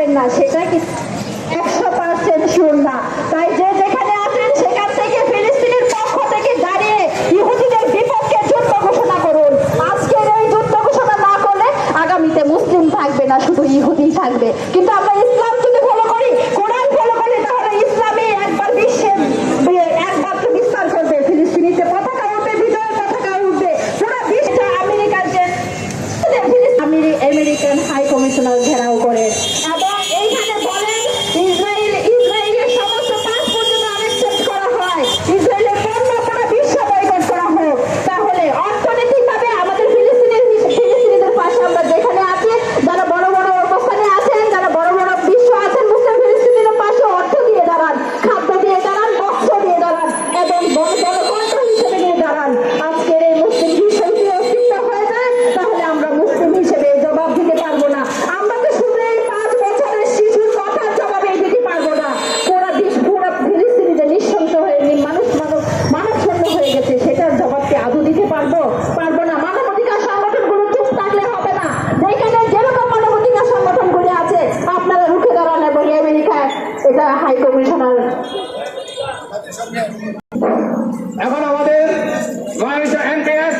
পারবেন না সেটা কি 100% শিওর না। তাই যে যেখানে আছেন সেখান থেকে ফিলিস্তিনের পক্ষ থেকে দাঁড়িয়ে ইহুদিদের বিপক্ষে যুদ্ধ ঘোষণা করুন। আজকের এই যুদ্ধ ঘোষণা না করলে আগামীতে মুসলিম থাকবে না, শুধু ইহুদি থাকবে। কিন্তু আমরা ইসলাম যদি ফলো করি, কোরআন ফলো করি, তাহলে ইসলামে একবার বিশ্বে একমাত্র বিস্তার করবে। ফিলিস্তিনিতে পতাকা উঠবে, বিজয়ের পতাকা উঠবে, পুরো বিশ্বে আমেরিকান হাই কমিশনার ঘেরাও করে এবং এইখানে বলেন ইসরায়েলের সমস্ত পাসপোর্ট যেন আনএক্সেপ্ট করা হয়, ইসরায়েলের পণ্য পুরো বিশ্ব বয়কট করা হোক। তাহলে অর্থনৈতিকভাবে আমাদের ফিলিস্তিনিদের পাশে আমরা যেখানে আছি, যারা বড় বড় অবস্থানে আছেন, যারা বড় বড় বিশ্ব আছেন, মুসলিম ফিলিস্তিনিদের পাশে অর্থ দিয়ে দাঁড়ান, খাদ্য দিয়ে দাঁড়ান, বস্ত্র দিয়ে দাঁড়ান এবং জনকণ্ঠ হিসেবে নিয়ে দাঁড়ান। আজকের এই মুসলিম বিশ্ব যদি অস্তিত্ব হয়ে যায়, তাহলে আমরা মুসলিম হিসেবে জবাব দিতে পারবো না। আমরা তো শুধু এই 5 বছরের শিশুর কথার জবাবে দিতে পারবো না। পুরো ফিলিস্তিনি যে নিঃশঙ্ক হয়ে মানবশূন্য হয়ে গেছে, সেটার জবাবকে আদৌ দিতে পারবো না। মানবাধিকার সংগঠনগুলো চুপ থাকলে হবে না। যেখানে যেরকম মানবাধিকার সংগঠনগুলি আছে আপনারা রুখে দাঁড়ান এবং আমেরিকায় এটা হাই কমিশনার। এখন আমাদের এনপিএস